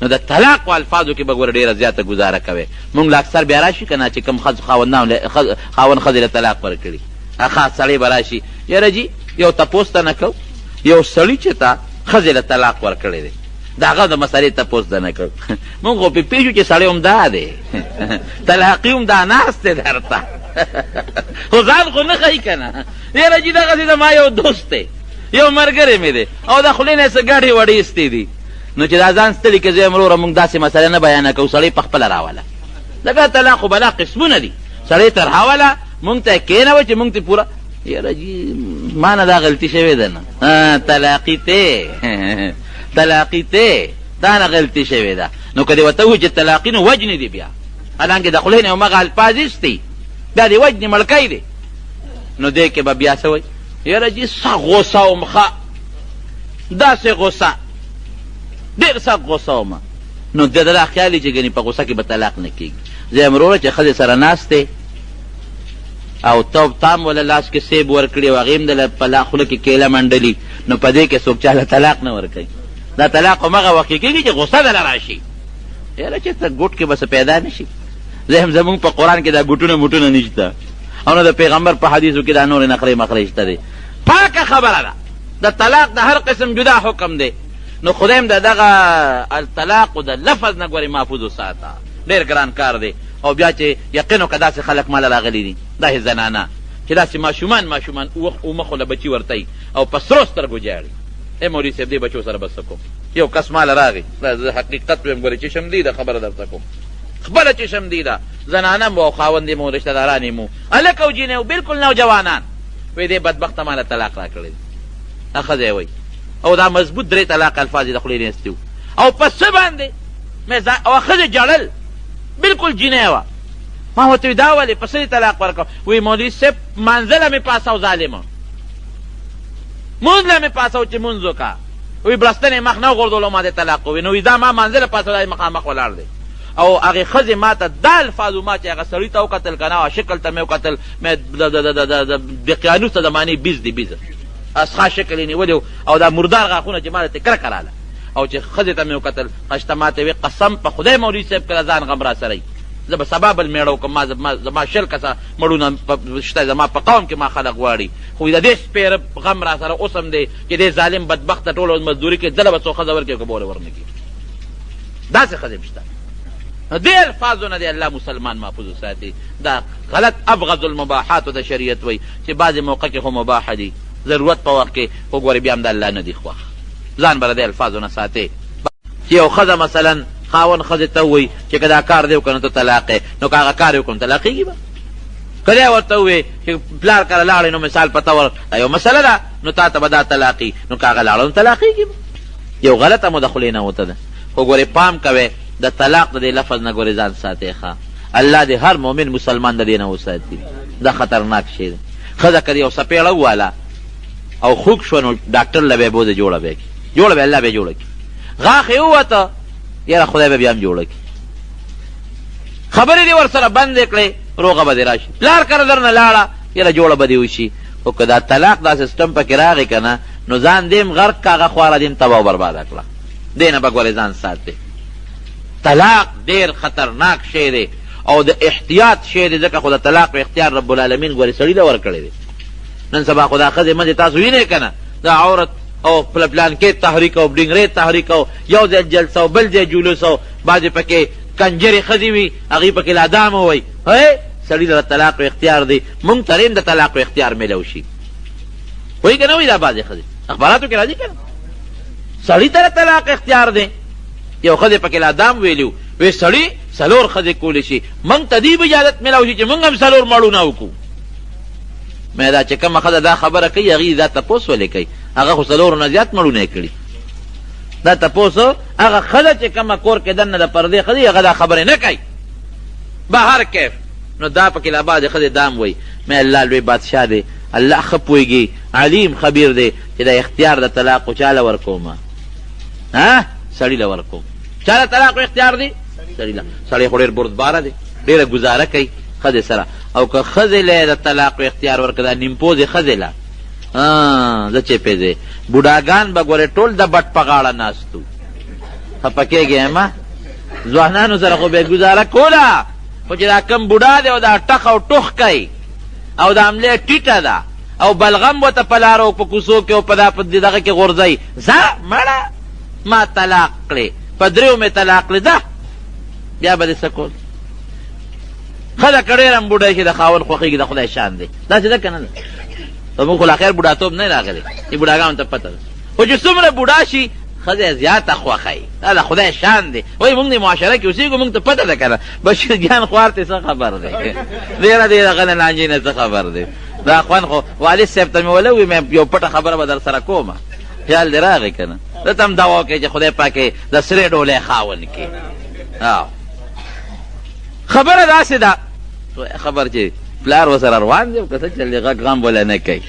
نو د طلاق و الفاظو کې به ګوره ډېره زیاته ګزاره کوې. مونږ له اکثر بیا راشي که نه چې کوم خاوند ښځې له طلاق ورکړي خاص سړی به راشي یاره جي یو تپوس ته نه کوو یو سړي چې ته ښځې له طلاق ورکړی دی د هغه د مسلې تپوس ته نه کوو. مونږ خو پې پېژو چې سړی هم دا دی طلاقي هم دا ناست دی درته خو ځان خو نه ښایي که نه یاره جي دغسې د ما یو دوست دی یو ملګری مې دی او د خولې نه یې څه ګډې وډې ایستې دي نو چې دا ځان ستړي که زه وروره مونږ داسې مسله نه بیانه کوو سړی په خپله راوله ځکه طلاق خو بلا قسمونه دي سړی تر راوله مونږ ته یې کېنوه چې مونږ ته پوره یاره جي ما نه دا غلطي شوې ده نه طلاقي ته دا نه غلطي شوې ده نو که دې ورته ووایي چې طلاقي نو وجنې دي بیا حالانکې د خولې نه همغه الفاظ ایستي بیا دې وجنې مړکی دی نو دې کې به بیا څه وایي یاره جي څه غوسه وم ښه داسې غوسه ډېر سخت غوسه ومه نو د دا خیال چې ګنې په غوسه کې به طلاق نه کېږي زه یم وروره چې ښځې سره ناست دی او تام وله لاس کې سیب ورکړي او هغې هم د په خوله کې کیله منډلي نو په دې کې څوک چاله طلاق نه ورکوي دا طلاق همغه وخت کې کېږي چې غوسه دله راشي یاره چې ته ګوټ کې به څه پیدا نه شي زه هم زمونږ په قرآن کې دا ګوټونه موټونه نشته او نه د پیغمبر په حدیثو کې دا نورې نخرې مخرې شته دی پاکه خبره ده د طلاق د هر قسم جدا حکم دی نو خدایم د دغه الطلاق د لفظ نه ګورې محفوظ وساته ډېر ګران کار دی او بیا چې یقین وکړه داسې خلک ماله راغلي دي داسې زنانه چې داسې ماشومان اومخو له بچي ورته او په سرو سترګو جاړي ای مولوي صاحب دې بچو سره به څه کوم یو کس ماله راغی زه حقیقت ویم ګورې چې شم دی ده خبره درته کوم خپله چې شم دی ده زنانه مو او خاوند مو رشته دارانې مو هلک او جینۍ بلکل نوجوانان وایي دې بدبخته ماله طلاق را کړی دی ښځی وایي او دا مضبوط درې طلاق الفاظ د خولې نه ایستي او په څه باندې او ښځې جړل بلکل جینۍ وه ما ورته وي دا ولې په څه دې طلاق ورکړه وایي مولوي صاحب منځله مې پاسو ظالمه مونځ له مې پاسو چې مونځ وکړه وایي بړستن یې مخ نه وغورځولو ما دې طلاق ووایي نو وایي دا ما منځله پاسو دا مخامخ ولاړ دی او هغې ښځې ما ته دا الفاظو ما چې هغه سړي ته وکتل که نه او شکل ته مې وکتل دقیانوس ته د معنې بیز دی بیزه اسخا شکل یې نیولی او دا مردار غاښونه چې ما ته کرکه راله او چې ښځې ته مې وکتل خشته ما ته وې قسم په خدای مولوي صاحب که ځان غم را سره زه به سبا بل میړه وکړم زما شل کسه مړونه شته زما په قوم کې ما خلک غواړي خو د دې سپېره غم را سره اوس هم دی چې دې ظالم بدبخته ټوله ورځ مزدوري کوي دله به څو ښځه ورکړي که به ورنه کړي داسې ښځې شته دې الفاظو نه دی الله مسلمان محفوظ وساتي دا غلط ابغض المباحاتو د شریعت وایي چې بعضې موقع کې خو مباحه دي ضرورت په وخت کې خو ګورې بیا هم د الله نه دي خوښ ځان به د دې الفاظو نه ساتې چې یو ښځه مثلا خاوند ښځې ته ووایي چې که دا کار دی وکړه نو ته طلاق یې نو که هغه کار یې وکړو طلاقېږي به که دی ورته ووایي چې پلار کله لاړې نو مثال په طور دا یو مسله ده نو تا ته به دا طلاقي نو که هغه لاړه نو طلاقېږي به یو غلطه مو د خولې نه وته ده خو ګورې پام کوئ د طلاق د دې لفظ نه ګورې ځان ساتئ ښه الله دې هر مؤمن مسلمان د دې نه وساتي دا خطرناک شی دی ښځه که د یو څپېړه وواله او خوږ شوه نو ډاکټر له به یې بوځه جوړه به یې کړي جوړه به الله به یې جوړه کړي غاښ یې ووته یاره خدای به بیا هم جوړه کړي خبرې دې ورسره بندې کړې روغه به دې راشي پلار کره در نه لاړه یاره جوړه به دې وشي خو که دا طلاق دا سیسټم پکې راغی که نه نو ځان دې هم غرق که هغه خواره دې هم تباه او برباده کړه دې نه به ګورې ځان ساتې طلاق ډېر خطرناک شی دی او د احتیاط شی دی ځکه خو د طلاق په اختیار رب العالمین ګورې سړي له ورکړی دی نن سبا خو دا ښځې مځې تاسو وینئ که نه دا عورت او پلانکې تحریک او ډنګرې تحریک او یو ځای جلسه او بل ځای جلوس او بعضې پکې کنجرې ښځې وي هغې پکې لادام ووایي سړي له طلاق اختیار دی مونږ ته هم د طلاق اختیار میلو شي وایي که نه وایي دا بعضې ښځې اخباراتو کې راځي که نه سړي ته د طلاق اختیار دی یو ښځې پکې لادام ویلي وی سړي څلور ښځې کولی شي مونږ ته دې اجازت میلاو شي چې مونږ هم څلور مړونه وکړو مې دا چې کومه ښځه دا خبره کوي هغې دا تپوس ولې کوي هغه خو څلورو نه زیات مړونه یې کړي دا تپوس هغه ښځه چې کومه کور کې دننه د پردې ښځې هغه دا خبرې نه کوي به هر کیف نو دا پکې لا بعضې ښځې دام وایي مې الله لوی بادشاه دی الله ښه پوهېږي علیم خبیر دی چې دا اختیار د طلاق خو چاله ورکوم سړي له ورکوم چاله طلاق اختیار دی سړي له سړی خو ډېر بردباره دی ډېره ګزاره کوي ښځې سره او که ښځې له د طلاق اختیار ورکړه دا نیمپوزې ښځې له زه چې پېژې بوډاګان به ګورې ټول د بټ په غاړه ناست خفه کېږې ما ځوانانو سره خو به یې گزاره کوله، خو چې دا کم بوډا دی او دا ټخ او ټوخ کوي او د حملې ټیټه ده او بلغم ورته په لارو په کوڅو کې او په دغه کې غورځوي، ځه مړه ما طلاق کړې، په دریو مې طلاق کړې، ځه بیا به دې څه کول. ښځه که ډېره هم بوډۍ شي د خاوند خوښېږي د خدای شان دی، داسې ده که نه ده؟ زمونږ خو لا خیر بوډاتوب نه راغلی، چې بوډاګانو ته پته ده، خو چې څومره بوډا شي ښځه زیاته خوښوي، دا د خدای شان دی. وایي موږ د معاشره کې اوسېږو، موږ ته پته ده که نه. بشیر جان خوار ته څه خبر دی؟ ډېره دې دغه نه لانجې نه څه خبر دی؟ دا خوند خو والد صاحب ته مې وله وي مې یو پټه خبره به در سره کومه، خیال دې راغی که نه؟ ده ته هم دعا وکړئ چې خدای پاک یې د سرې ډولۍ خاوند کړي. خبره داسې ده، خبر چې پلار ورسره روان دی او که څه چل دی غږ غم وله نه کوي.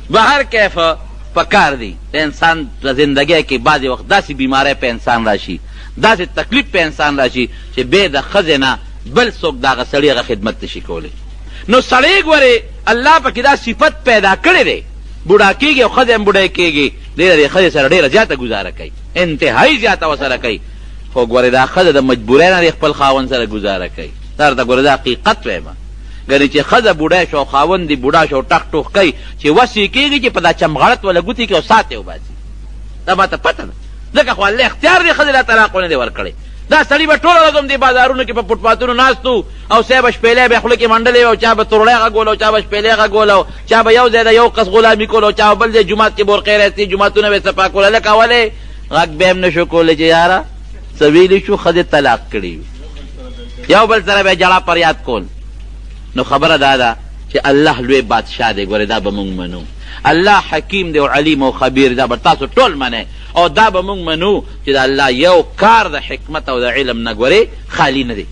به هر کیفه پکار دی د انسان په زندګۍ کې بعضې وخت داسې بیماری په انسان راشي، داسې تکلیف په انسان راشي چې بې د ښځې نه بل څوک د هغه سړي هغه خدمت نشي کولی. نو سړی ګورې الله پکې دا صفت پیدا کړی دی، بوډا کېږي او ښځې هم بوډۍ کېږي، ډېره د ښځې سره ډېره زیاته ګزاره کوي، انتهایي زیاته ورسره کوي. خو ګورې دا ښځه د مجبورۍ نه د خپل خاوند سره ګزاره کوي. دا درته ګورې دا حقیقت وایم. ګنې چې ښځه بوډۍ شو او خاوند دې بوډا شو ټک ټوخ کوي، چې وس یې کېږي چې په دا چمغړت وله ګوتې کې او سات یې وباسي. دا ماته پته ده، ځکه خو الله اختیار دی ښځې لا طلاق ونه دی ورکړی. دا سړي به ټوله ورځ هم دې بازارونو کې په فوټپاتونو ناست و او صاحب به شپېلی به یې خوله کې منډلې او چا به تورړی غږول او چا به شپېلی غږول او چا به یو ځای د یو کس غلامي کول او چا به بل ځای جومات کې بورقې راستي جوماتونه به یې صفا کوله. لکه ولې غږ به هم نه شو کولی چې یاره څه ویلي شو، ښځې طلاق کړي، یو بل سره به یې جړا پریاد کول. نو خبره دا ده چې الله لوی بادشاه دی. ګورې دا به مونږ منو، الله حکیم دی او علیم او خبیر، دا به تاسو ټول منئ او دا به مونږ منو چې د الله یو کار د حکمت او د علم نه ګورې خالی نه دی.